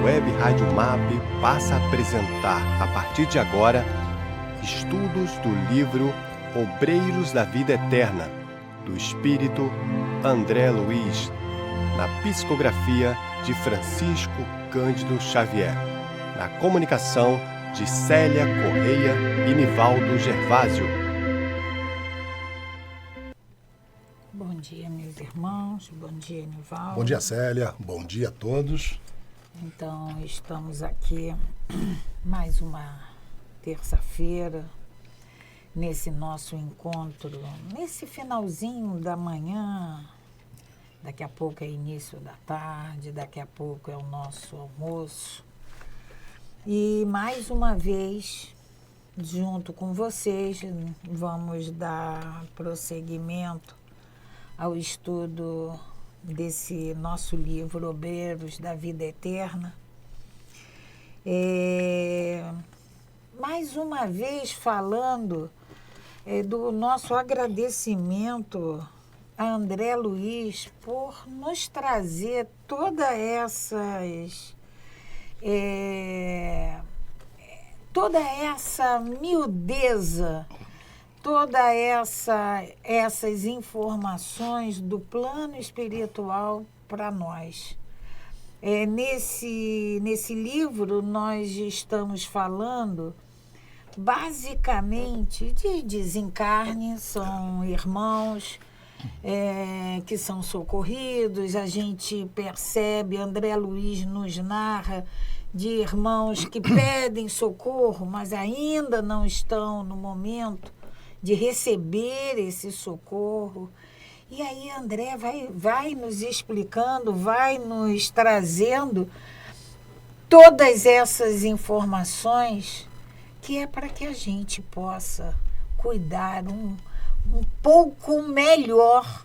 Web Rádio MAP passa a apresentar, a partir de agora, estudos do livro Obreiros da Vida Eterna, do espírito André Luiz, na psicografia de Francisco Cândido Xavier, na comunicação de Célia Correia e Nivaldo Gervásio. Bom dia, meus irmãos. Bom dia, Nivaldo. Bom dia, Célia. Bom dia a todos. Então, estamos aqui mais uma terça-feira, nesse nosso encontro, nesse finalzinho da manhã. Daqui a pouco é início da tarde, daqui a pouco é o nosso almoço. E mais uma vez, junto com vocês, vamos dar prosseguimento ao estudo desse nosso livro, Obreiros da Vida Eterna. Mais uma vez falando do nosso agradecimento a André Luiz por nos trazer toda essa miudeza, essas informações do plano espiritual para nós. Nesse livro nós estamos falando basicamente de desencarne, são irmãos que são socorridos. A gente percebe, André Luiz nos narra de irmãos que pedem socorro, mas ainda não estão no momento de receber esse socorro. E aí André vai nos explicando, vai nos trazendo todas essas informações que é para que a gente possa cuidar um pouco melhor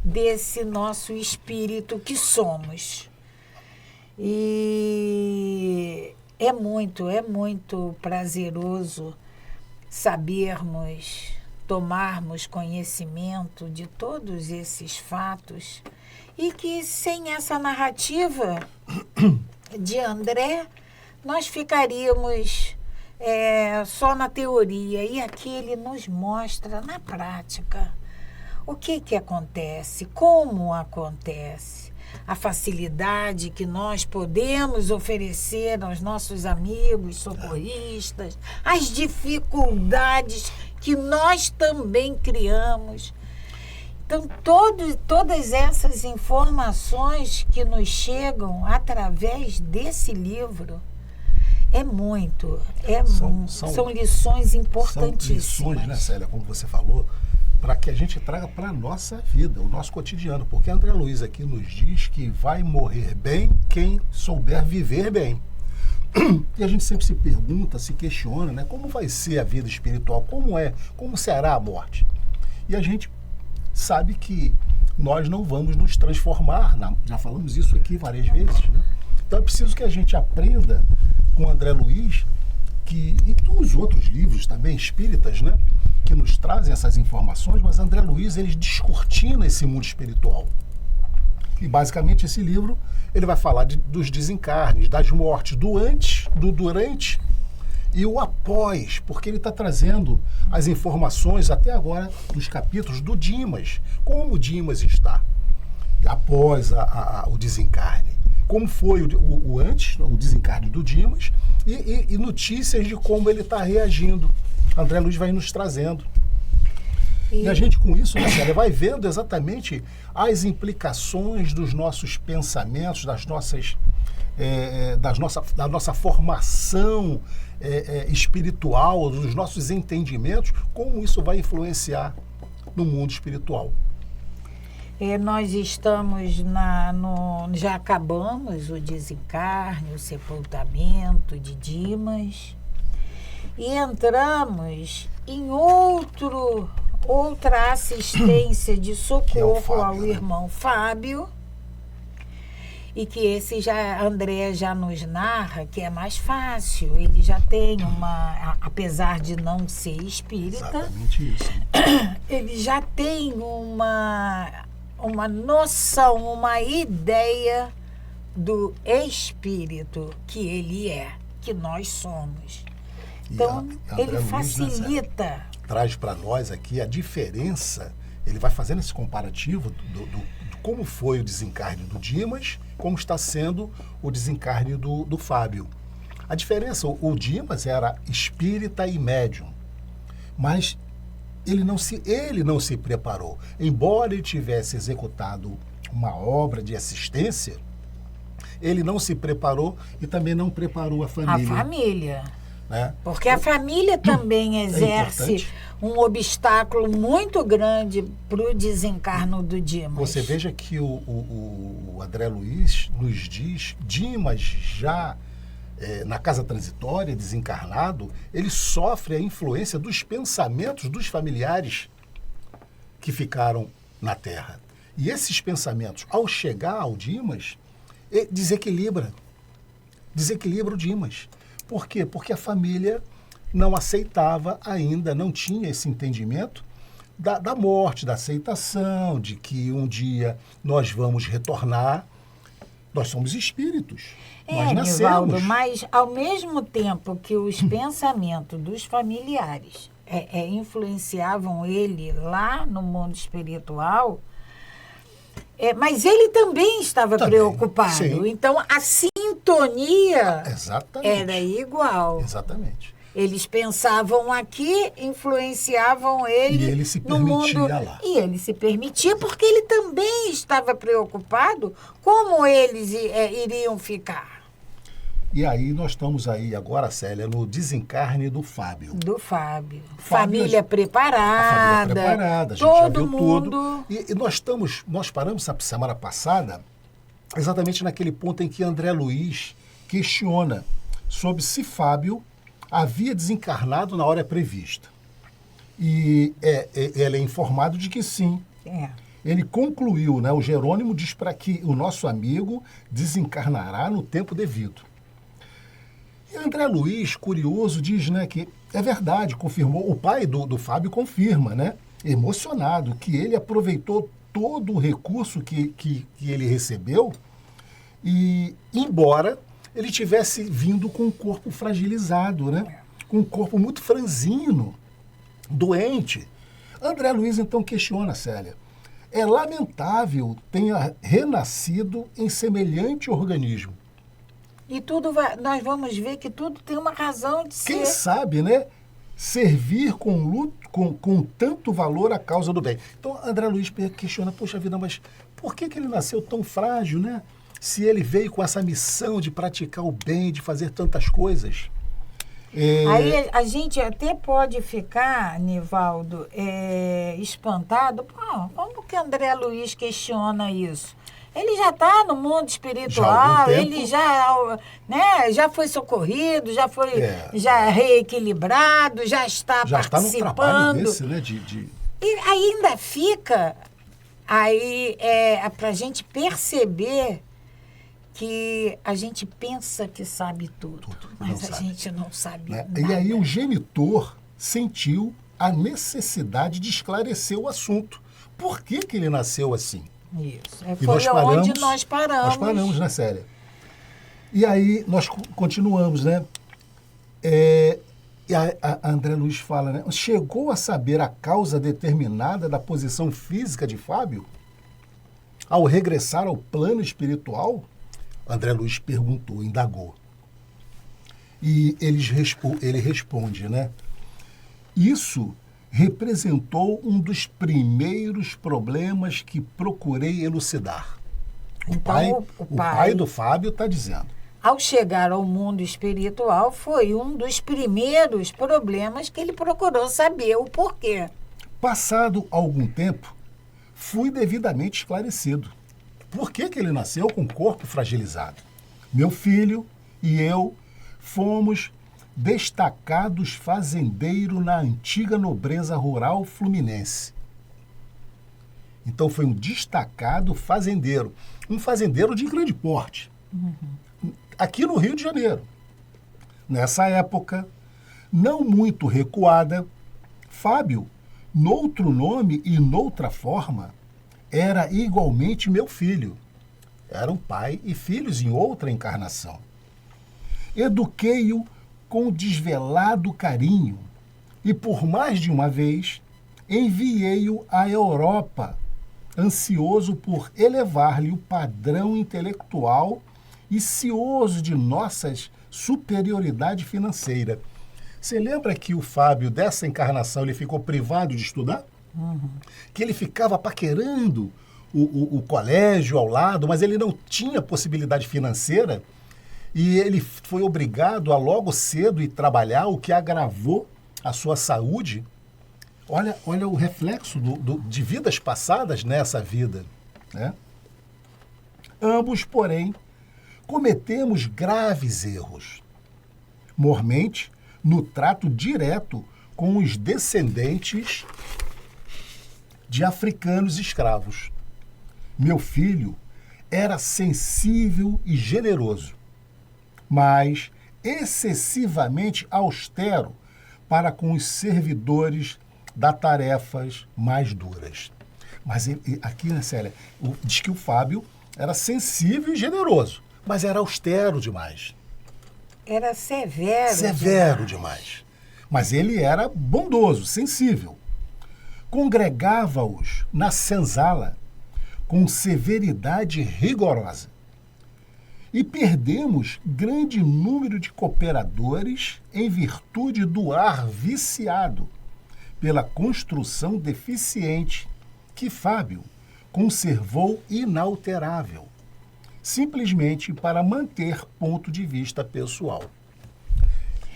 desse nosso espírito que somos. E é muito prazeroso sabermos, tomarmos conhecimento de todos esses fatos e que sem essa narrativa de André, nós ficaríamos só na teoria. E aqui ele nos mostra na prática o que acontece, como acontece, a facilidade que nós podemos oferecer aos nossos amigos socorristas, as dificuldades que nós também criamos. Então, todas essas informações que nos chegam através desse livro são lições importantíssimas. São lições, né, Célia, como você falou, para que a gente traga para a nossa vida, o nosso cotidiano. Porque André Luiz aqui nos diz que vai morrer bem quem souber viver bem. E a gente sempre se pergunta, se questiona, né, como vai ser a vida espiritual, como será a morte. E a gente sabe que nós não vamos nos transformar, já falamos isso aqui várias vezes, né? Então é preciso que a gente aprenda com André Luiz, e os outros livros também espíritas, né, que nos trazem essas informações, mas André Luiz, ele descortina esse mundo espiritual. E basicamente esse livro, ele vai falar dos desencarnes, das mortes, do antes, do durante e o após, porque ele está trazendo as informações até agora dos capítulos do Dimas, como o Dimas está após o desencarne, como foi o antes, o desencarne do Dimas, e notícias de como ele está reagindo. André Luiz vai nos trazendo. E a gente com isso, né, Célia, vai vendo exatamente as implicações dos nossos pensamentos, da nossa formação espiritual, dos nossos entendimentos, como isso vai influenciar no mundo espiritual. Nós estamos já acabamos o desencarne, o sepultamento de Dimas, e entramos em outra assistência de socorro Fábio, ao irmão Fábio, e que esse André já nos narra que é mais fácil. Ele já tem apesar de não ser espírita, exatamente isso. Ele já tem uma noção, uma ideia do espírito que ele é, que nós somos. Então, ele facilita. Traz para nós aqui a diferença, ele vai fazendo esse comparativo do como foi o desencarne do Dimas, como está sendo o desencarne do Fábio. A diferença, o Dimas era espírita e médium, mas ele não se preparou. Embora ele tivesse executado uma obra de assistência, ele não se preparou e também não preparou a família. A família. Né? Porque a família também exerce um obstáculo muito grande para o desencarno do Dimas. Você veja que o André Luiz nos diz, Dimas já na casa transitória, desencarnado, ele sofre a influência dos pensamentos dos familiares que ficaram na Terra. E esses pensamentos, ao chegar ao Dimas, desequilibra o Dimas. Por quê? Porque a família não aceitava ainda, não tinha esse entendimento da morte, da aceitação, de que um dia nós vamos retornar. Nós somos espíritos. Nós nascemos. Nivaldo, mas ao mesmo tempo que os pensamentos dos familiares influenciavam ele lá no mundo espiritual, mas ele também estava preocupado. Sim. Então, a sintonia era igual. Exatamente. Eles pensavam aqui, influenciavam ele, e ele se permitia no mundo, lá. E ele se permitia porque ele também estava preocupado como eles iriam ficar. E aí nós estamos aí agora, Célia, no desencarne do Fábio. Do Fábio. Família preparada. A gente todo já viu mundo. Tudo. E nós paramos a semana passada exatamente naquele ponto em que André Luiz questiona sobre se Fábio havia desencarnado na hora prevista. E ele é informado de que sim. Ele concluiu, né? O Jerônimo diz para que o nosso amigo desencarnará no tempo devido. E André Luiz, curioso, diz, né, que é verdade, confirmou, o pai do Fábio confirma, né, emocionado, que ele aproveitou todo o recurso que ele recebeu e, embora ele tivesse vindo com um corpo fragilizado, né, com um corpo muito franzino, doente. André Luiz, então, questiona, Célia, é lamentável tenha renascido em semelhante organismo. E nós vamos ver que tudo tem uma razão de ser. Quem sabe, né? Servir com tanto valor à causa do bem. Então, André Luiz questiona, poxa vida, mas por que ele nasceu tão frágil, né? Se ele veio com essa missão de praticar o bem, de fazer tantas coisas. Aí a gente até pode ficar, Nivaldo, espantado. Como que André Luiz questiona isso? Ele já está no mundo espiritual, ele já foi socorrido, já reequilibrado, já está participando. Já está num trabalho desse, né? E ainda fica para a gente perceber que a gente pensa que sabe tudo, mas a gente não sabe nada. E aí o genitor sentiu a necessidade de esclarecer o assunto. Por que ele nasceu assim? Isso. Foi onde nós paramos. Nós paramos, né, Célia? E aí nós continuamos, né? E a André Luiz fala, né? Chegou a saber a causa determinada da posição física de Fábio? Ao regressar ao plano espiritual? André Luiz perguntou, indagou. E ele responde, né? Isso representou um dos primeiros problemas que procurei elucidar. O pai do Fábio está dizendo. Ao chegar ao mundo espiritual, foi um dos primeiros problemas que ele procurou saber o porquê. Passado algum tempo, fui devidamente esclarecido. Por que ele nasceu com o corpo fragilizado? Meu filho e eu fomos destacados fazendeiros na antiga nobreza rural fluminense. Então foi um destacado fazendeiro, um fazendeiro de grande porte, aqui no Rio de Janeiro. Nessa época, não muito recuada, Fábio, noutro nome e noutra forma, era igualmente meu filho. Eram pai e filhos em outra encarnação. Eduquei-o com desvelado carinho e, por mais de uma vez, enviei-o à Europa, ansioso por elevar-lhe o padrão intelectual e cioso de nossa superioridade financeira. Você lembra que o Fábio, dessa encarnação, ele ficou privado de estudar? Uhum. Que ele ficava paquerando o colégio ao lado, mas ele não tinha possibilidade financeira e ele foi obrigado a logo cedo ir trabalhar, o que agravou a sua saúde. Olha o reflexo de vidas passadas nessa vida, né? Ambos, porém, cometemos graves erros, mormente no trato direto com os descendentes de africanos escravos. Meu filho era sensível e generoso, mas excessivamente austero para com os servidores das tarefas mais duras. Mas aqui, né, Célia, diz que o Fábio era sensível e generoso, mas era austero demais. Era severo. Severo demais. Mas ele era bondoso, sensível. Congregava-os na senzala com severidade rigorosa. E perdemos grande número de cooperadores em virtude do ar viciado, pela construção deficiente que Fábio conservou inalterável, simplesmente para manter ponto de vista pessoal.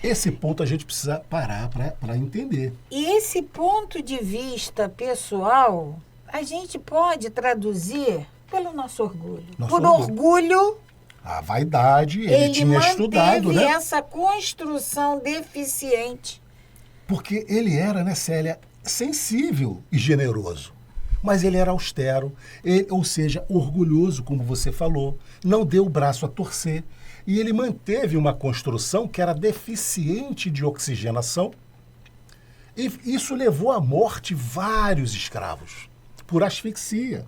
Esse ponto a gente precisa parar para entender. E esse ponto de vista pessoal, a gente pode traduzir pelo nosso orgulho. Por orgulho, a vaidade, ele tinha estudado, né? Essa construção deficiente. Porque ele era, né, Célia, sensível e generoso. Mas ele era austero, ou seja, orgulhoso, como você falou, não deu o braço a torcer. E ele manteve uma construção que era deficiente de oxigenação. E isso levou à morte vários escravos, por asfixia,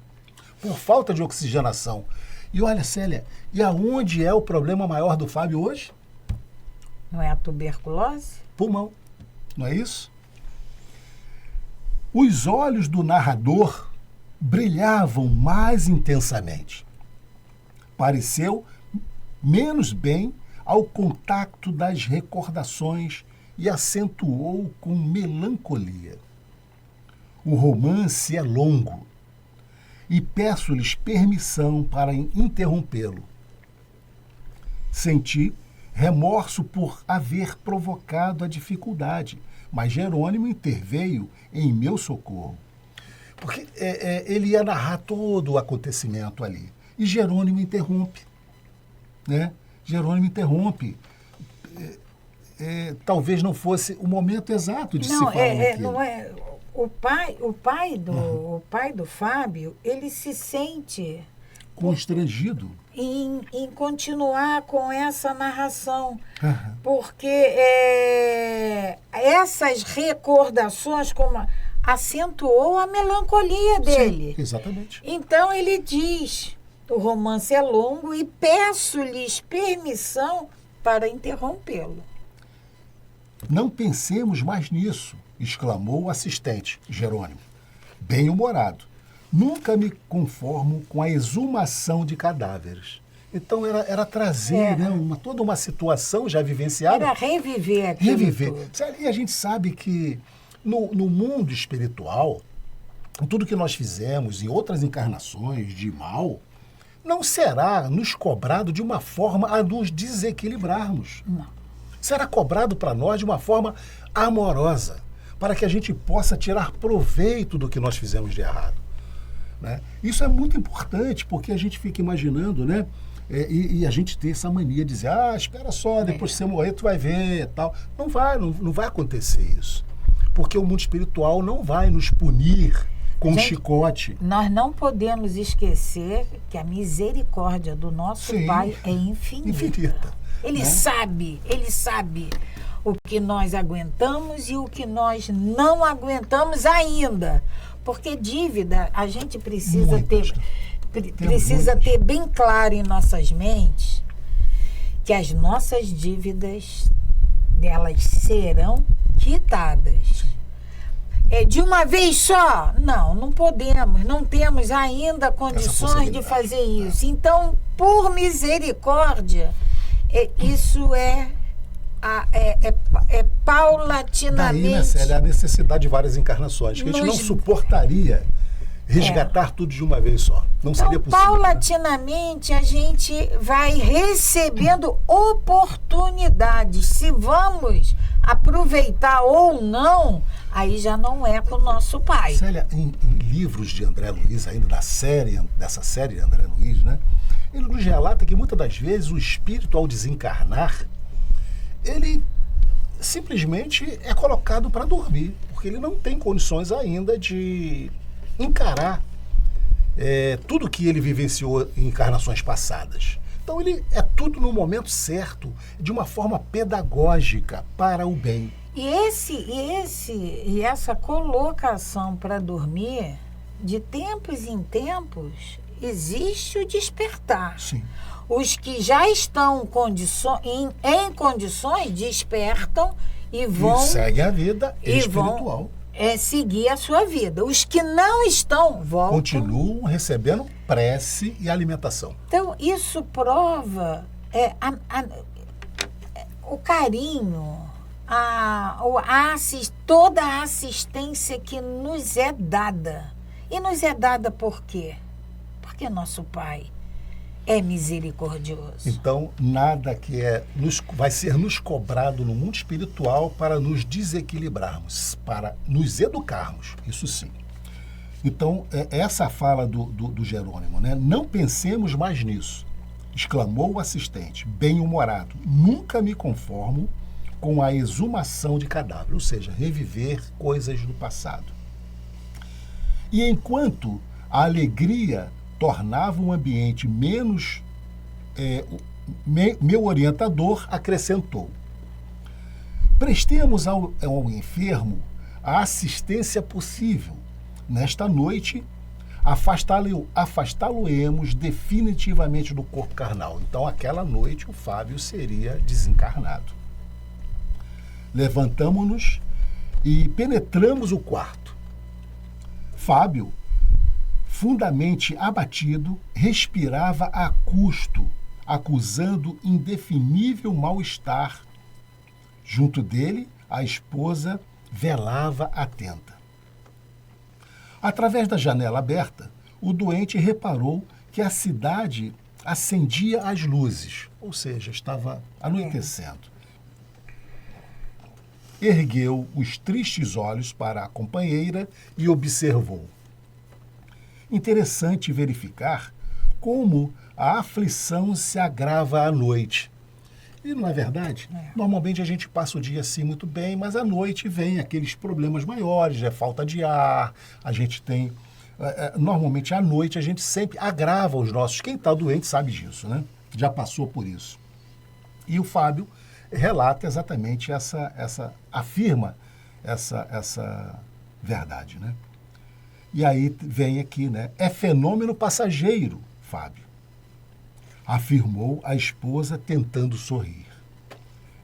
por falta de oxigenação. E olha, Célia, e aonde é o problema maior do Fábio hoje? Não é a tuberculose? Pulmão, não é isso? Os olhos do narrador brilhavam mais intensamente. Pareceu menos bem ao contato das recordações e acentuou com melancolia. O romance é longo e peço-lhes permissão para interrompê-lo. Senti remorso por haver provocado a dificuldade, mas Jerônimo interveio em meu socorro. Porque ele ia narrar todo o acontecimento ali. E Jerônimo interrompe. Né? Jerônimo interrompe. Talvez não fosse o momento exato de se falar aquilo. Não é. O pai do Fábio, ele se sente constrangido em continuar com essa narração, porque essas recordações acentuou a melancolia dele. Sim, exatamente. Então ele diz: o romance é longo e peço-lhes permissão para interrompê-lo. Não pensemos mais nisso, exclamou o assistente, Jerônimo, bem-humorado. Nunca me conformo com a exumação de cadáveres. Então era trazer toda uma situação já vivenciada. Era reviver aquilo. Reviver. E a gente sabe que no mundo espiritual, tudo que nós fizemos em outras encarnações de mal, não será nos cobrado de uma forma a nos desequilibrarmos. Não. Será cobrado para nós de uma forma amorosa, para que a gente possa tirar proveito do que nós fizemos de errado. Né? Isso é muito importante, porque a gente fica imaginando, né? E a gente tem essa mania de dizer, espera só, depois que você morrer tu vai ver, tal. Não vai acontecer isso. Porque o mundo espiritual não vai nos punir com um chicote. Nós não podemos esquecer que a misericórdia do nosso Pai é infinita. Ele sabe o que nós aguentamos e o que nós não aguentamos ainda. Porque dívida, a gente precisa precisa ter bem claro em nossas mentes que as nossas dívidas, elas serão quitadas. De uma vez só? Não podemos, não temos ainda condições de fazer isso. Então, por misericórdia, isso é paulatinamente. Daí, né, Célia, a necessidade de várias encarnações, que a gente não suportaria resgatar tudo de uma vez só. Não seria possível. Paulatinamente, a gente vai recebendo oportunidades. Se vamos aproveitar ou não, aí já não é com o nosso pai. Célia, em livros de André Luiz, ainda dessa série André Luiz, né, ele nos relata que muitas das vezes o espírito, ao desencarnar, ele simplesmente é colocado para dormir, porque ele não tem condições ainda de encarar tudo que ele vivenciou em encarnações passadas. Então ele é tudo no momento certo, de uma forma pedagógica, para o bem. E essa colocação para dormir, de tempos em tempos, existe o despertar. Sim. Os que já estão em condições despertam e vão... E segue a vida espiritual. Seguir a sua vida. Os que não estão, voltam. Continuam recebendo prece e alimentação. Então, isso prova o carinho, toda a assistência que nos é dada. E nos é dada por quê? Porque nosso Pai é misericordioso. Então, nada que vai ser nos cobrado no mundo espiritual para nos desequilibrarmos, para nos educarmos, isso sim. Então, essa fala do Jerônimo, né? Não pensemos mais nisso, exclamou o assistente, bem-humorado. Nunca me conformo com a exumação de cadáver, ou seja, reviver coisas do passado. E enquanto a alegria tornava um ambiente menos... meu orientador acrescentou: prestemos ao enfermo a assistência possível. Nesta noite, afastá-lo-emos definitivamente do corpo carnal. Então, aquela noite, o Fábio seria desencarnado. Levantamo-nos e penetramos o quarto. Fábio, fundamente abatido, respirava a custo, acusando indefinível mal-estar. Junto dele, a esposa velava atenta. Através da janela aberta, o doente reparou que a cidade acendia as luzes, ou seja, estava anoitecendo. Ergueu os tristes olhos para a companheira e observou. Interessante verificar como a aflição se agrava à noite. E não é verdade? Normalmente a gente passa o dia assim muito bem, mas à noite vem aqueles problemas maiores, falta de ar, a gente tem... normalmente à noite a gente sempre agrava os nossos... Quem está doente sabe disso, né? Já passou por isso. E o Fábio relata exatamente afirma essa verdade, né? E aí vem aqui, né? É fenômeno passageiro, Fábio, afirmou a esposa tentando sorrir.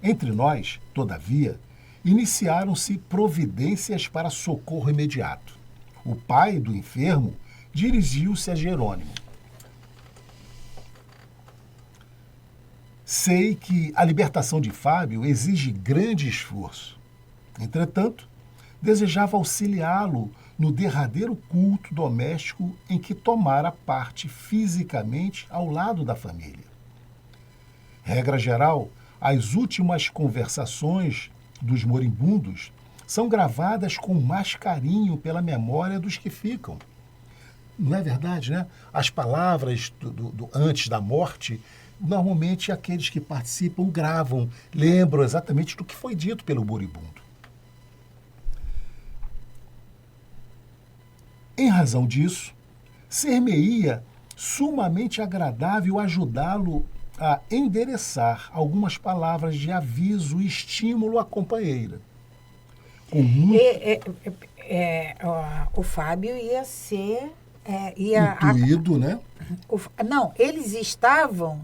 Entre nós, todavia, iniciaram-se providências para socorro imediato. O pai do enfermo dirigiu-se a Jerônimo. Sei que a libertação de Fábio exige grande esforço. Entretanto, desejava auxiliá-lo no derradeiro culto doméstico em que tomara parte fisicamente ao lado da família. Regra geral, as últimas conversações dos moribundos são gravadas com mais carinho pela memória dos que ficam. Não é verdade, né? As palavras antes da morte, normalmente aqueles que participam gravam, lembram exatamente do que foi dito pelo moribundo. Em razão disso, ser-me-ia sumamente agradável ajudá-lo a endereçar algumas palavras de aviso e estímulo à companheira. O Fábio ia ser Intuído, né? Não, eles estavam...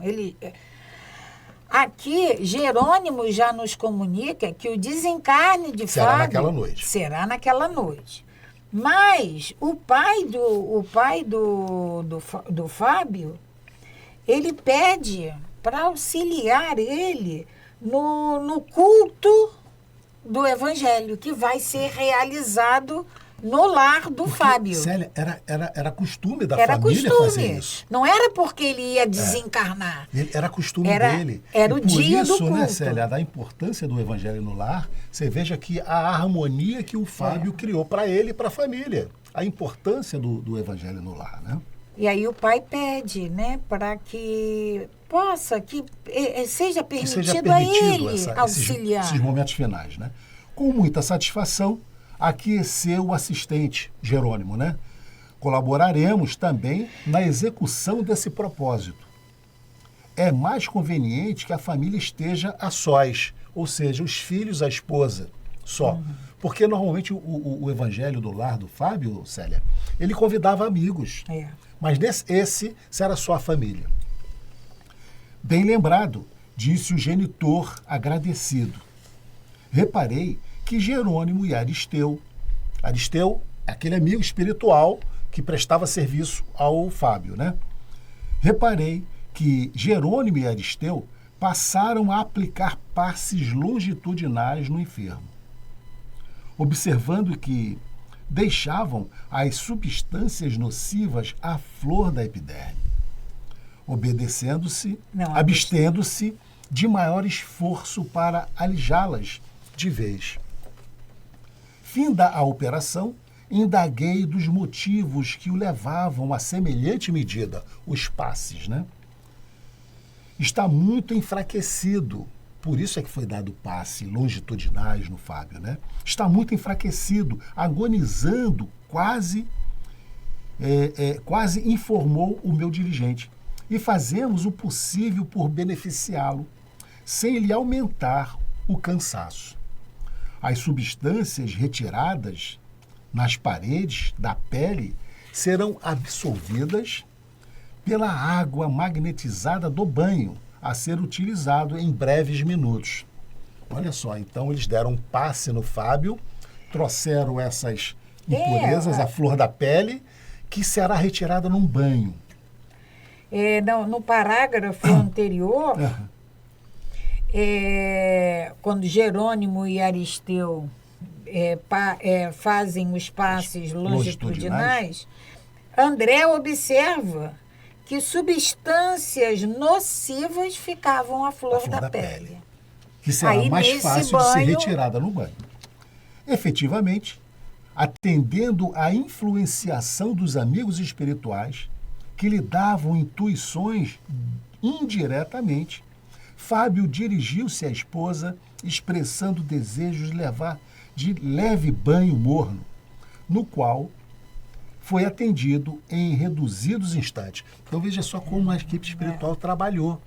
Aqui, Jerônimo já nos comunica que o desencarne de Será Fábio naquela noite. será naquela noite. Mas o pai do Fábio, ele pede para auxiliar ele no culto do Evangelho, que vai ser realizado no lar do Fábio. Célia, era costume da Era família costume. fazer isso. Não era porque ele ia desencarnar. Era costume Era- dele. era E o dia do Por isso, né, culto. Célia, da importância do Evangelho no lar, você veja que a harmonia que o Fábio criou para ele e para a família. A importância do Evangelho no lar, né? E aí o pai pede, né, para que seja Que permitido, seja a permitido ele esses auxiliar. momentos finais, né? Com muita satisfação, aqueceu o assistente Jerônimo, né? Colaboraremos também na execução desse propósito. É mais conveniente que a família esteja a sós, ou seja, os filhos, a esposa, só. Porque normalmente o evangelho do lar do Fábio, Célia, ele convidava amigos. É. Mas esse era só a família. Bem lembrado, disse o genitor agradecido. Reparei que Jerônimo e Aristeu, aquele amigo espiritual que prestava serviço ao Fábio, né? Reparei que Jerônimo e Aristeu passaram a aplicar passes longitudinais no enfermo, observando que deixavam as substâncias nocivas à flor da epiderme, abstendo-se de maior esforço para alijá-las de vez. Finda a operação, indaguei dos motivos que o levavam a semelhante medida, os passes, né? Está muito enfraquecido, por isso é que foi dado passe longitudinais no Fábio, né? Está muito enfraquecido, agonizando, quase informou o meu dirigente. E fazemos o possível por beneficiá-lo, sem lhe aumentar o cansaço. As substâncias retiradas nas paredes da pele serão absorvidas pela água magnetizada do banho, a ser utilizado em breves minutos. Olha só, então eles deram um passe no Fábio, trouxeram essas impurezas, a flor da pele, que será retirada num banho. No parágrafo anterior, quando Jerônimo e Aristeu fazem os passes longitudinais, André observa que substâncias nocivas ficavam à flor da pele. Que será Aí, mais nesse fácil de ser banho- retirada no banho. Efetivamente, atendendo à influenciação dos amigos espirituais, que lhe davam intuições indiretamente, Fábio dirigiu-se à esposa, expressando desejos de levar de leve banho morno, no qual foi atendido em reduzidos instantes. Então veja só como a equipe espiritual trabalhou.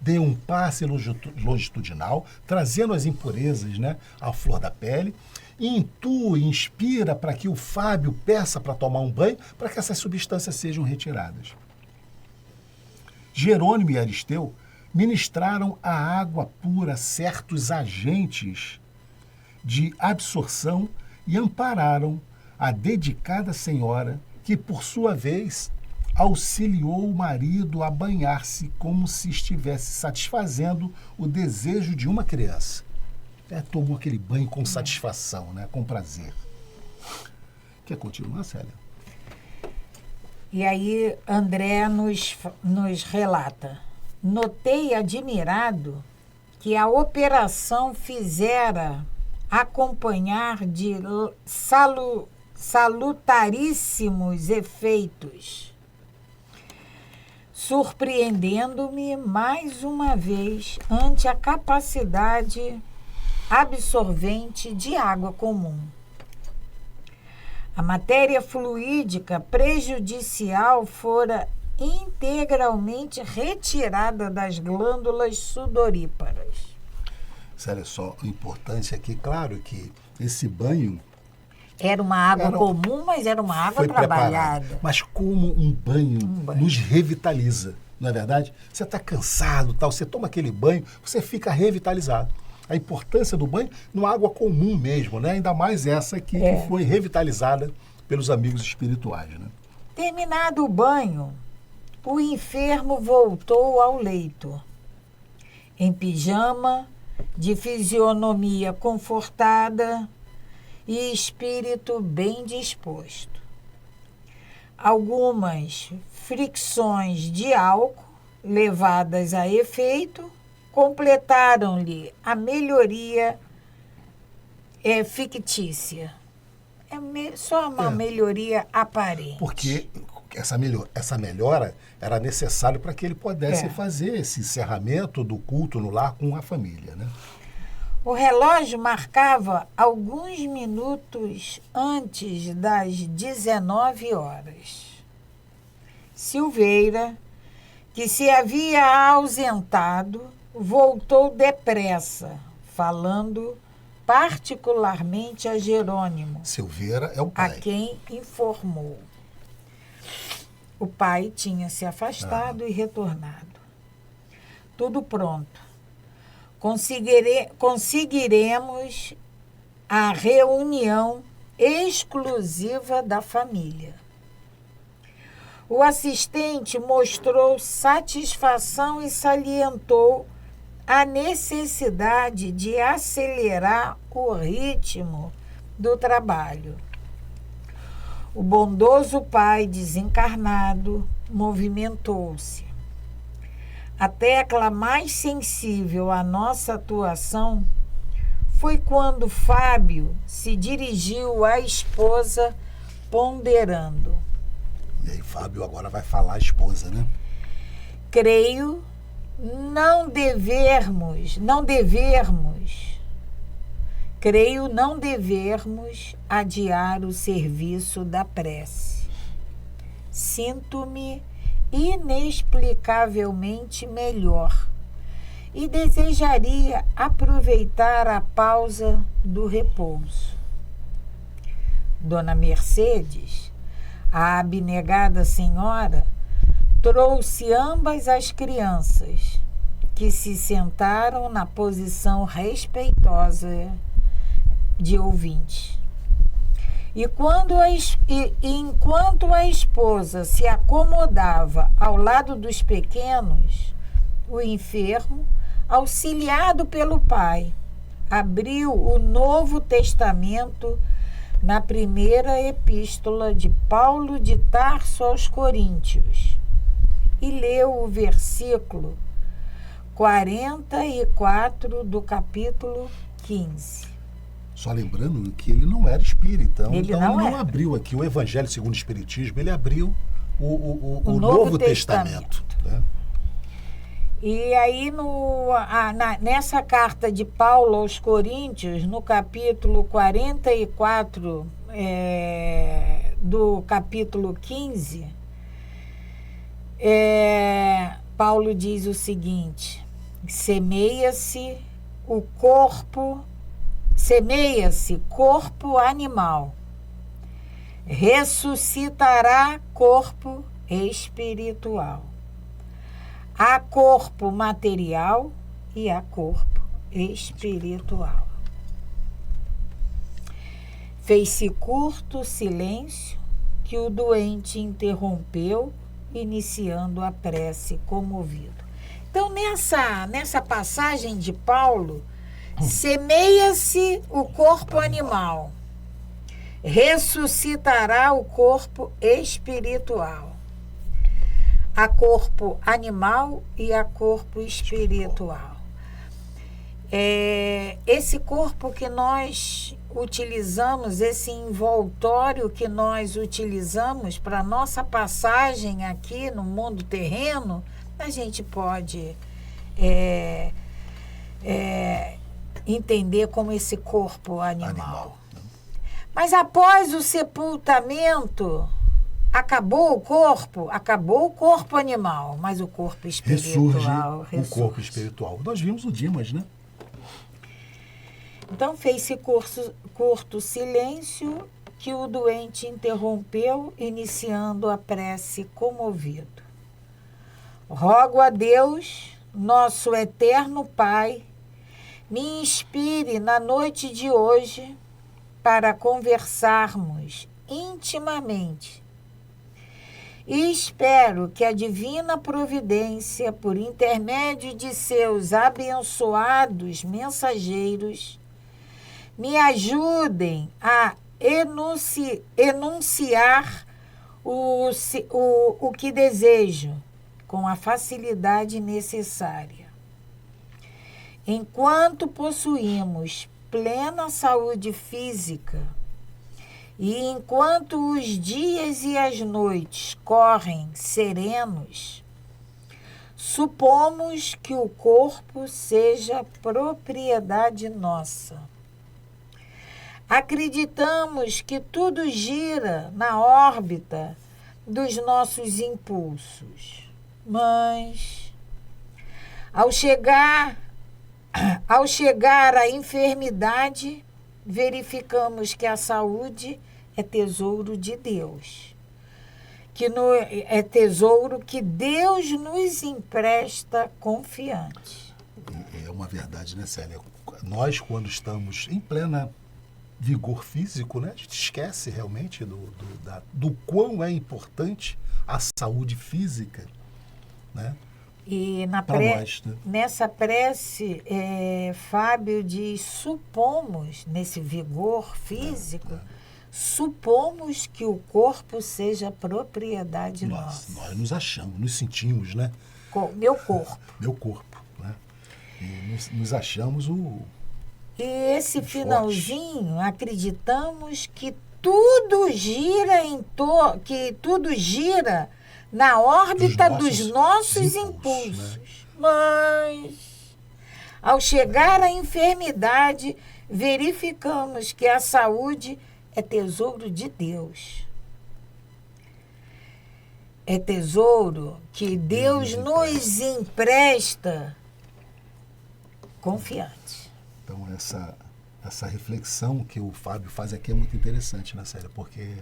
Deu um passe longitudinal, trazendo as impurezas, né, à flor da pele, intui, inspira para que o Fábio peça para tomar um banho, para que essas substâncias sejam retiradas. Jerônimo e Aristeu ministraram à água pura certos agentes de absorção e ampararam a dedicada senhora, que, por sua vez, auxiliou o marido a banhar-se como se estivesse satisfazendo o desejo de uma criança. Tomou aquele banho com satisfação, né? Com prazer. Quer continuar, Célia? E aí André nos relata: notei admirado que a operação fizera acompanhar de salutaríssimos efeitos, surpreendendo-me mais uma vez ante a capacidade absorvente de água comum. A matéria fluídica prejudicial fora integralmente retirada das glândulas sudoríparas. Olha só, a importância aqui, claro que esse banho Era uma água comum, mas era uma água trabalhada. Mas como um banho nos revitaliza, não é verdade? Você está cansado, tal, você toma aquele banho, você fica revitalizado. A importância do banho numa água comum mesmo, né? Ainda mais essa aqui que foi revitalizada pelos amigos espirituais, né? Terminado o banho, o enfermo voltou ao leito. Em pijama, de fisionomia confortada e espírito bem disposto. Algumas fricções de álcool levadas a efeito completaram-lhe a melhoria fictícia. Só uma melhoria aparente. Porque essa melhora era necessária para que ele pudesse fazer esse encerramento do culto no lar com a família, né? O relógio marcava alguns minutos antes das 19 horas. Silveira, que se havia ausentado, voltou depressa, falando particularmente a Jerônimo. Silveira é o pai. A quem informou. O pai tinha se afastado e retornado. Tudo pronto. Conseguiremos a reunião exclusiva da família. O assistente mostrou satisfação e salientou a necessidade de acelerar o ritmo do trabalho. O bondoso pai desencarnado movimentou-se. A tecla mais sensível à nossa atuação foi quando Fábio se dirigiu à esposa ponderando. E aí Fábio agora vai falar a esposa, né? Creio não devermos adiar o serviço da prece. Sinto-me inexplicavelmente melhor e desejaria aproveitar a pausa do repouso. Dona Mercedes, a abnegada senhora, trouxe ambas as crianças, que se sentaram na posição respeitosa de ouvinte. Enquanto a esposa se acomodava ao lado dos pequenos, o enfermo, auxiliado pelo pai, abriu o Novo Testamento na primeira epístola de Paulo de Tarso aos Coríntios e leu o versículo 44 do capítulo 15. Só lembrando que ele não era espírita, Ele não abriu aqui o Evangelho segundo o Espiritismo, ele abriu o Novo Testamento. Né? E aí, nessa carta de Paulo aos Coríntios, no capítulo 44 do capítulo 15, Paulo diz o seguinte: semeia-se corpo animal, ressuscitará corpo espiritual. Há corpo material e há corpo espiritual. Fez-se curto silêncio que o doente interrompeu, iniciando a prece comovido. Então, nessa passagem de Paulo, semeia-se o corpo animal, ressuscitará o corpo espiritual. Há corpo animal e há corpo espiritual. Esse corpo que nós utilizamos, esse envoltório que nós utilizamos para nossa passagem aqui no mundo terreno, a gente pode entender como esse corpo animal. Mas após o sepultamento, acabou o corpo animal, mas o corpo espiritual ressurge. O corpo espiritual. Nós vimos o Dimas, né? Então fez-se curto silêncio que o doente interrompeu, iniciando a prece comovido. Rogo a Deus, nosso eterno Pai, me inspire na noite de hoje para conversarmos intimamente. E espero que a divina providência, por intermédio de seus abençoados mensageiros, me ajudem a enunciar o que desejo com a facilidade necessária. Enquanto possuímos plena saúde física e enquanto os dias e as noites correm serenos, supomos que o corpo seja propriedade nossa. Acreditamos que tudo gira na órbita dos nossos impulsos, mas ao chegar à enfermidade, verificamos que a saúde é tesouro de Deus, é tesouro que Deus nos empresta confiante. É uma verdade, né, Célia? Nós, quando estamos em plena vigor físico, né, a gente esquece realmente do quão é importante a saúde física, né? E nós, né? Nessa prece, Fábio diz, supomos, nesse vigor físico, supomos que o corpo seja propriedade nossa. Nós nos achamos, nos sentimos, né? Meu corpo. Meu corpo, né? E nos achamos E esse finalzinho, acreditamos que tudo gira na órbita dos nossos impulsos. Né? Mas, ao chegar à enfermidade, verificamos que a saúde é tesouro de Deus. É tesouro que Deus nos empresta confiante. Então, essa reflexão que o Fábio faz aqui é muito interessante, né, Célia? Porque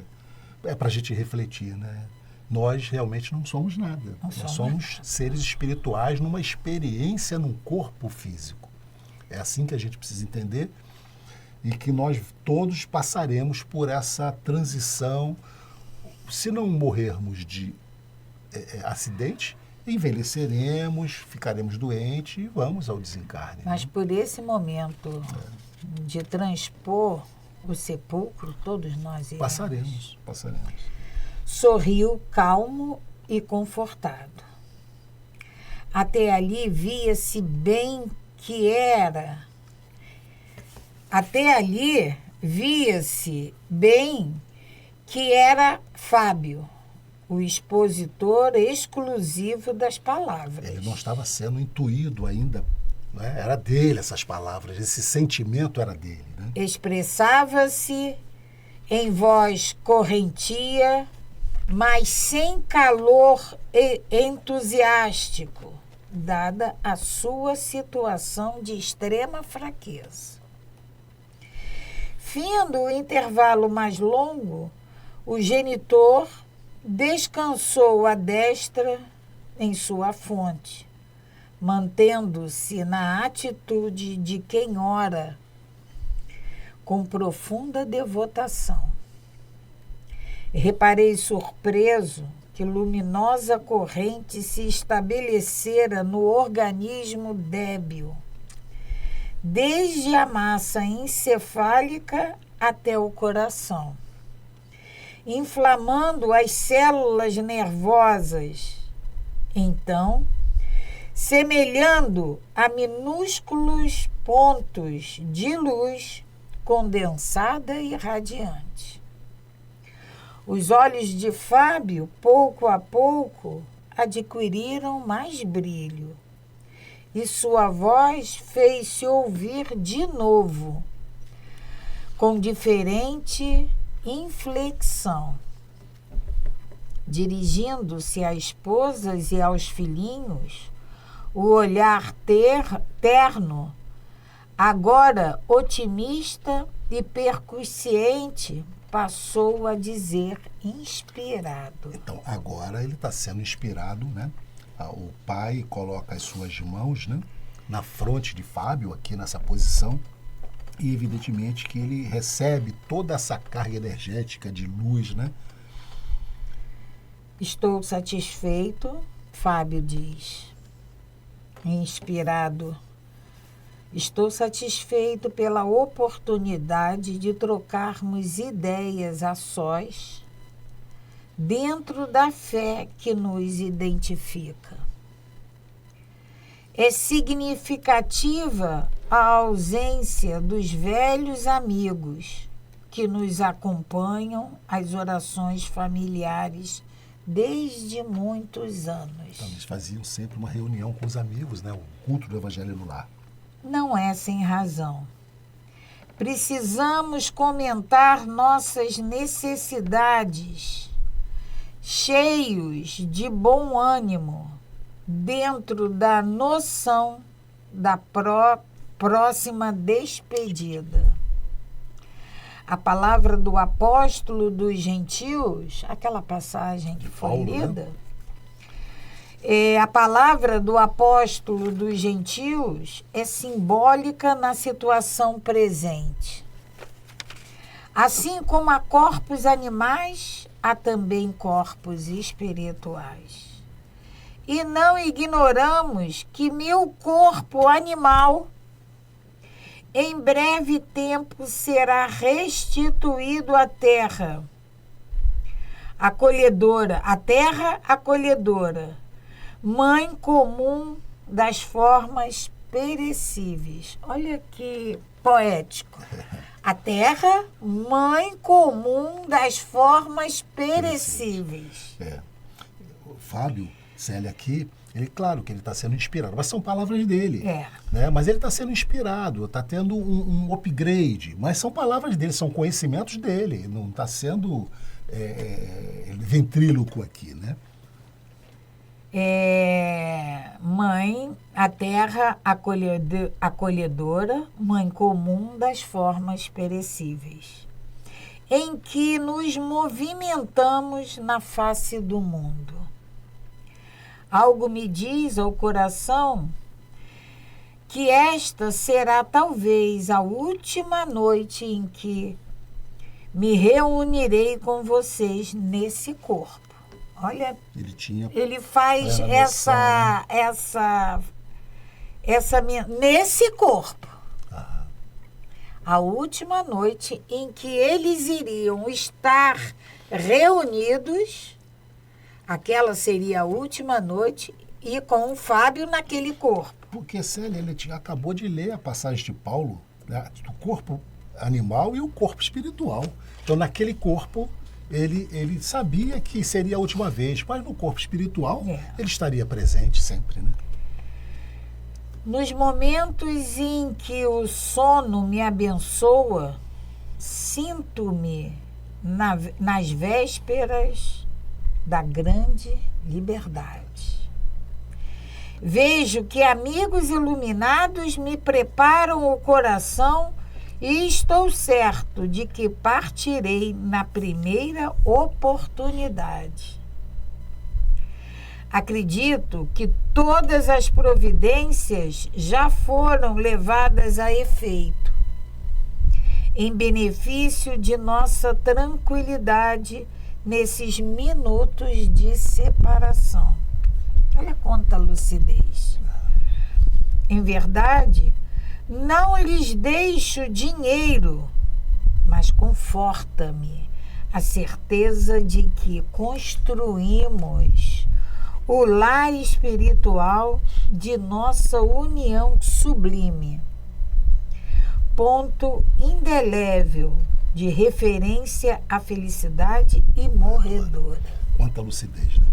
é para a gente refletir, né? Nós realmente não somos nada. Nós somos seres espirituais numa experiência num corpo físico. É assim que a gente precisa entender e que nós todos passaremos por essa transição. Se não morrermos de acidente, envelheceremos, ficaremos doentes e vamos ao desencarne. Mas por esse momento de transpor o sepulcro, todos nós iremos. Passaremos. Sorriu calmo e confortado. Até ali via-se bem que era. Até ali via-se bem que era Fábio, o expositor exclusivo das palavras. Ele não estava sendo intuído ainda, né? Era dele essas palavras, esse sentimento era dele. Né? Expressava-se em voz correntia, mas sem calor entusiástico, dada a sua situação de extrema fraqueza. Findo o intervalo mais longo, o genitor descansou a destra em sua fonte, mantendo-se na atitude de quem ora, com profunda devotação. Reparei surpreso que luminosa corrente se estabelecera no organismo débil, desde a massa encefálica até o coração, inflamando as células nervosas. Então, semelhando a minúsculos pontos de luz condensada e radiante. Os olhos de Fábio, pouco a pouco, adquiriram mais brilho e sua voz fez-se ouvir de novo, com diferente inflexão. Dirigindo-se às esposas e aos filhinhos, o olhar terno, agora otimista e percussiente, passou a dizer inspirado. Então, agora ele está sendo inspirado, né? O pai coloca as suas mãos, né, na fronte de Fábio, aqui nessa posição, e evidentemente que ele recebe toda essa carga energética de luz, né? Estou satisfeito, Fábio diz, inspirado. Estou satisfeito pela oportunidade de trocarmos ideias a sós dentro da fé que nos identifica. É significativa a ausência dos velhos amigos que nos acompanham às orações familiares desde muitos anos. Então, eles faziam sempre uma reunião com os amigos, né? O culto do Evangelho no Lar. Não é sem razão. Precisamos comentar nossas necessidades, cheios de bom ânimo, dentro da noção da próxima despedida. A palavra do apóstolo dos gentios, aquela passagem que foi Paulo, lida, né? A palavra do apóstolo dos gentios é simbólica na situação presente. Assim como há corpos animais, há também corpos espirituais. E não ignoramos que meu corpo animal, em breve tempo, será restituído à terra acolhedora, a terra acolhedora, mãe comum das formas perecíveis. Olha que poético. A terra, mãe comum das formas perecíveis. O Fábio, Célia, aqui, ele, claro que ele está sendo inspirado, mas são palavras dele. É. Né? Mas ele está sendo inspirado, está tendo um upgrade, mas são palavras dele, são conhecimentos dele, não está sendo ventríloco aqui, né? Mãe, a terra acolhedora, mãe comum das formas perecíveis, em que nos movimentamos na face do mundo. Algo me diz ao coração que esta será talvez a última noite em que me reunirei com vocês nesse corpo. Olha, ele faz nesse corpo. Ah. A última noite em que eles iriam estar reunidos, aquela seria a última noite, e com o Fábio naquele corpo. Porque, Célia, ele acabou de ler a passagem de Paulo, né, do corpo animal e o corpo espiritual. Então, naquele corpo, ele sabia que seria a última vez, mas no corpo espiritual, ele estaria presente sempre, né? Nos momentos em que o sono me abençoa, sinto-me nas vésperas da grande liberdade. Vejo que amigos iluminados me preparam o coração e estou certo de que partirei na primeira oportunidade. Acredito que todas as providências já foram levadas a efeito, em benefício de nossa tranquilidade nesses minutos de separação. Olha quanta lucidez. Em verdade, não lhes deixo dinheiro, mas conforta-me a certeza de que construímos o lar espiritual de nossa união sublime. Ponto indelével de referência à felicidade imorredora. Quanta lucidez, né?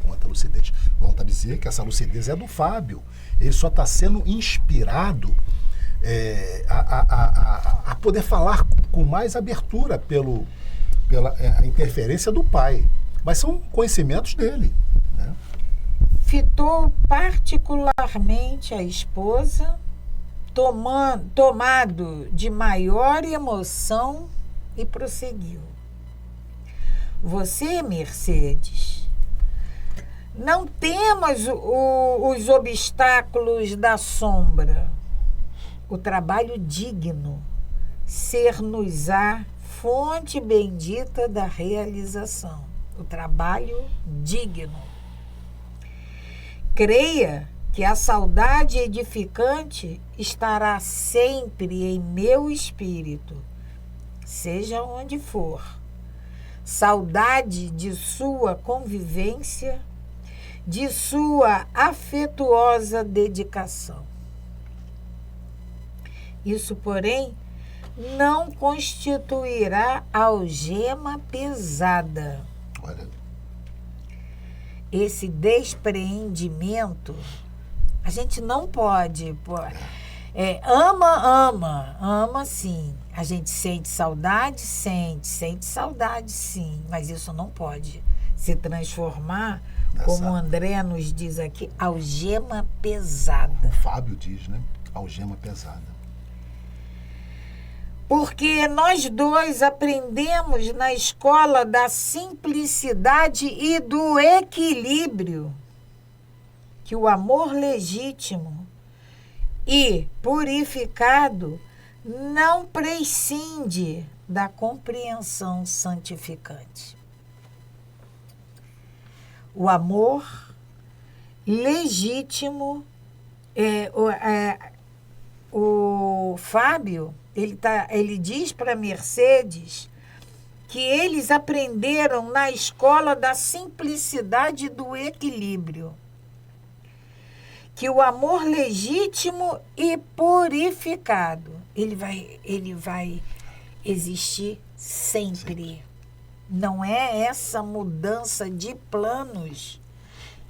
Quanta lucidez. Volto a dizer que essa lucidez é do Fábio. Ele só está sendo inspirado a poder falar com mais abertura pela interferência do pai. Mas são conhecimentos dele, né? Fitou particularmente a esposa, tomado de maior emoção, e prosseguiu. Você, Mercedes, não temas os obstáculos da sombra. O trabalho digno ser-nos-á fonte bendita da realização. O trabalho digno. Creia que a saudade edificante estará sempre em meu espírito, seja onde for. Saudade de sua convivência, de sua afetuosa dedicação. Isso, porém, não constituirá algema pesada. Olha. Esse despreendimento, a gente não pode. Ama sim. A gente sente saudade, sente saudade sim. Mas isso não pode se transformar, como o André nos diz aqui, algema pesada. O Fábio diz, né? Algema pesada. Porque nós dois aprendemos na escola da simplicidade e do equilíbrio que o amor legítimo e purificado não prescinde da compreensão santificante. O amor legítimo, o Fábio, ele diz para Mercedes que eles aprenderam na escola da simplicidade e do equilíbrio. Que o amor legítimo e purificado, ele vai existir sempre. Não é essa mudança de planos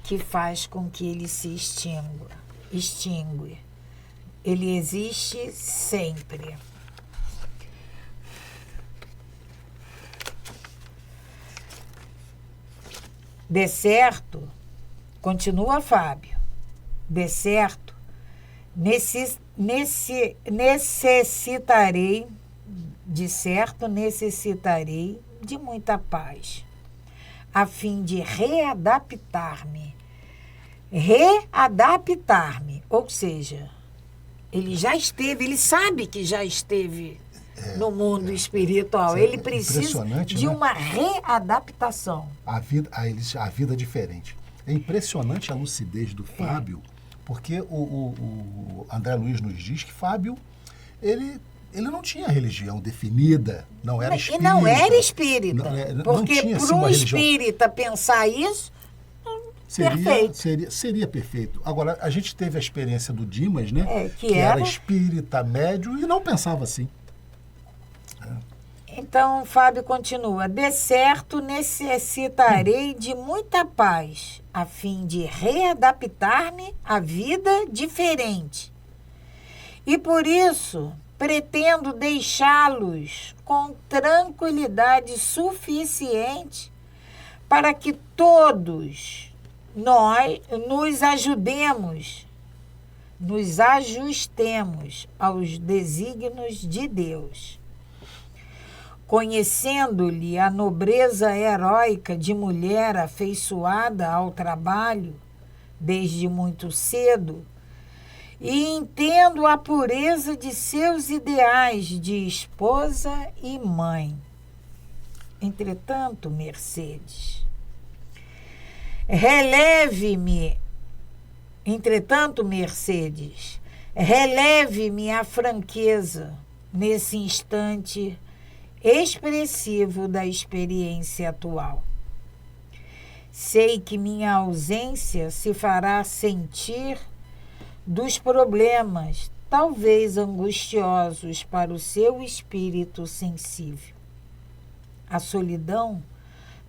que faz com que ele se extingue. Ele existe sempre. De certo, continua Fábio, de certo, necessitarei de muita paz, a fim de readaptar-me, ou seja, ele sabe que já esteve no mundo espiritual. Ele precisa de uma readaptação. A vida diferente. É impressionante a lucidez do Fábio, porque o André Luiz nos diz que Fábio, ele não tinha religião definida, não era espírita. E não era espírita. Porque para um espírita pensar isso, seria perfeito. Agora, a gente teve a experiência do Dimas, né? Que era espírita, médio, e não pensava assim. Então, Fábio continua. De certo, necessitarei de muita paz, a fim de readaptar-me à vida diferente. E por isso, pretendo deixá-los com tranquilidade suficiente para que todos nós nos ajustemos aos desígnios de Deus. Conhecendo-lhe a nobreza heróica de mulher afeiçoada ao trabalho desde muito cedo, e entendo a pureza de seus ideais de esposa e mãe. Entretanto, Mercedes, releve-me a franqueza nesse instante expressivo da experiência atual. Sei que minha ausência se fará sentir dos problemas, talvez angustiosos para o seu espírito sensível. A solidão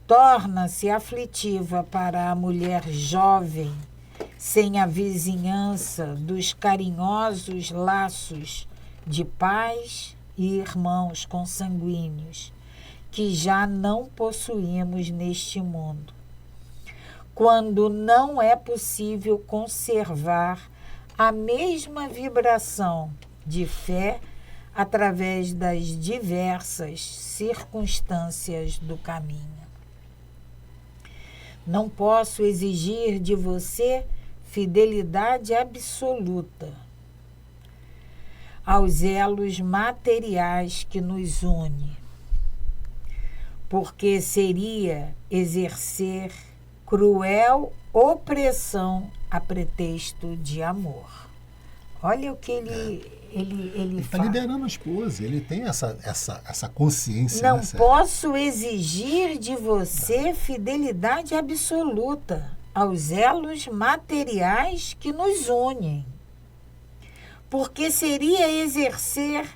torna-se aflitiva para a mulher jovem, sem a vizinhança dos carinhosos laços de pais e irmãos consanguíneos, que já não possuímos neste mundo. Quando não é possível conservar a mesma vibração de fé através das diversas circunstâncias do caminho. Não posso exigir de você fidelidade absoluta aos elos materiais que nos unem, porque seria exercer cruel opressão a pretexto de amor. Olha o que ele está fala. liberando a esposa, ele tem essa consciência. Não né, posso exigir de você fidelidade absoluta aos elos materiais que nos unem, porque seria exercer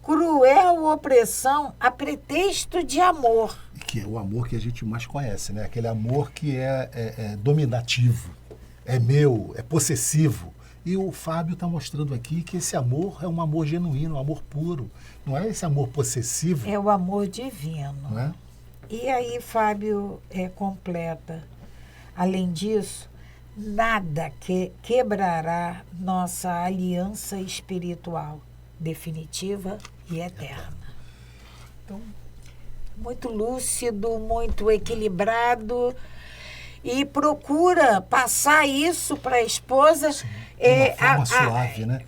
cruel opressão a pretexto de amor. Que é o amor que a gente mais conhece, né? Aquele amor que é dominativo, é meu, é possessivo. E o Fábio está mostrando aqui que esse amor é um amor genuíno, um amor puro. Não é esse amor possessivo. É o amor divino. Não é? E aí Fábio completa. Além disso, nada que quebrará nossa aliança espiritual, definitiva e eterna. Então, muito lúcido, muito equilibrado, e procura passar isso para a esposa. sim, de uma forma suave, né?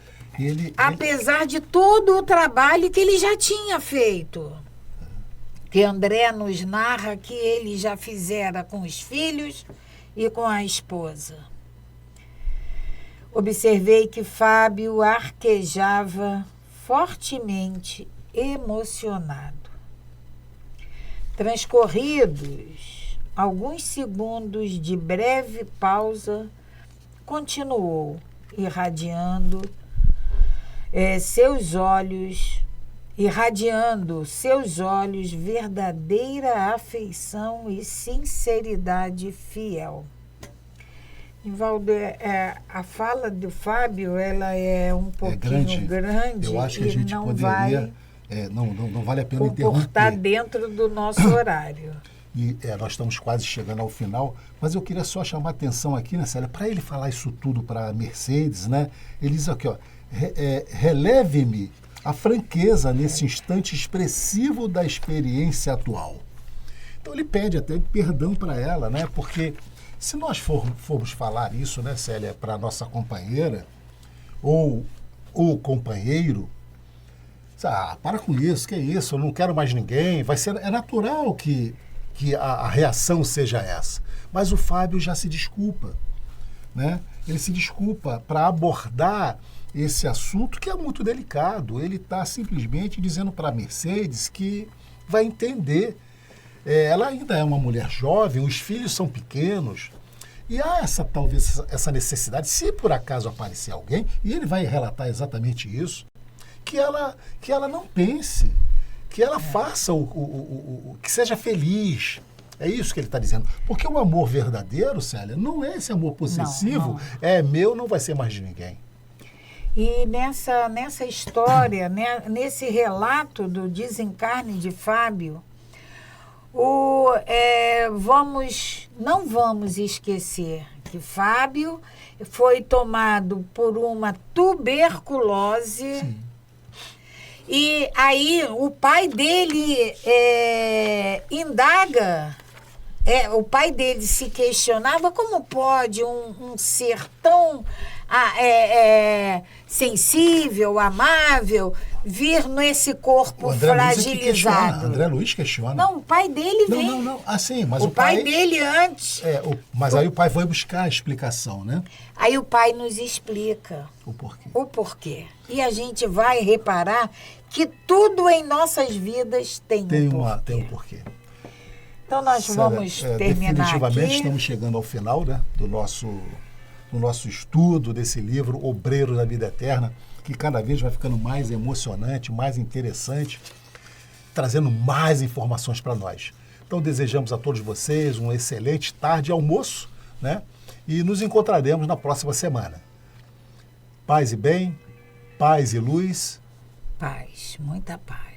Apesar de todo o trabalho que ele já tinha feito. Que André nos narra que ele já fizera com os filhos e com a esposa. Observei que Fábio arquejava fortemente emocionado. Transcorridos alguns segundos de breve pausa, continuou, irradiando seus olhos verdadeira afeição e sinceridade fiel. Nivaldo, a fala do Fábio, ela é um pouquinho grande. Eu acho que a gente não poderia... não vale a pena comportar interromper. dentro do nosso horário. E nós estamos quase chegando ao final, mas eu queria só chamar a atenção aqui, né, Célia, para ele falar isso tudo para a Mercedes, né? Ele diz aqui, ó, releve-me a franqueza nesse instante expressivo da experiência atual. Então ele pede até perdão para ela, né? Porque se nós formos falar isso, né, Célia, para a nossa companheira ou o companheiro, para com isso, que é isso, eu não quero mais ninguém, é natural que a reação seja essa. Mas o Fábio já se desculpa, né? Ele se desculpa para abordar esse assunto que é muito delicado. Ele está simplesmente dizendo para a Mercedes que vai entender. Ela ainda é uma mulher jovem, os filhos são pequenos, e há talvez essa necessidade, se por acaso aparecer alguém, e ele vai relatar exatamente isso, que ela não pense, que ela faça que seja feliz. É isso que ele está dizendo. Porque o amor verdadeiro, Célia, não é esse amor possessivo, é meu, não vai ser mais de ninguém. E nessa história, né, nesse relato do desencarne de Fábio, não vamos esquecer que Fábio foi tomado por uma tuberculose. Sim. E aí o pai dele indaga, o pai dele se questionava como pode um ser tão sensível, amável, vir nesse corpo fragilizado. André Luiz questiona. Não, o pai dele vem. Não. Assim, mas o pai dele antes. Mas aí o pai foi buscar a explicação, né? Aí o pai nos explica. O porquê. E a gente vai reparar que tudo em nossas vidas tem um porquê. Então nós vamos terminar definitivamente aqui. Estamos chegando ao final, né, do nosso estudo desse livro, Obreiro da Vida Eterna, que cada vez vai ficando mais emocionante, mais interessante, trazendo mais informações para nós. Então desejamos a todos vocês uma excelente tarde e almoço, né? E nos encontraremos na próxima semana. Paz e bem, paz e luz. Paz, muita paz.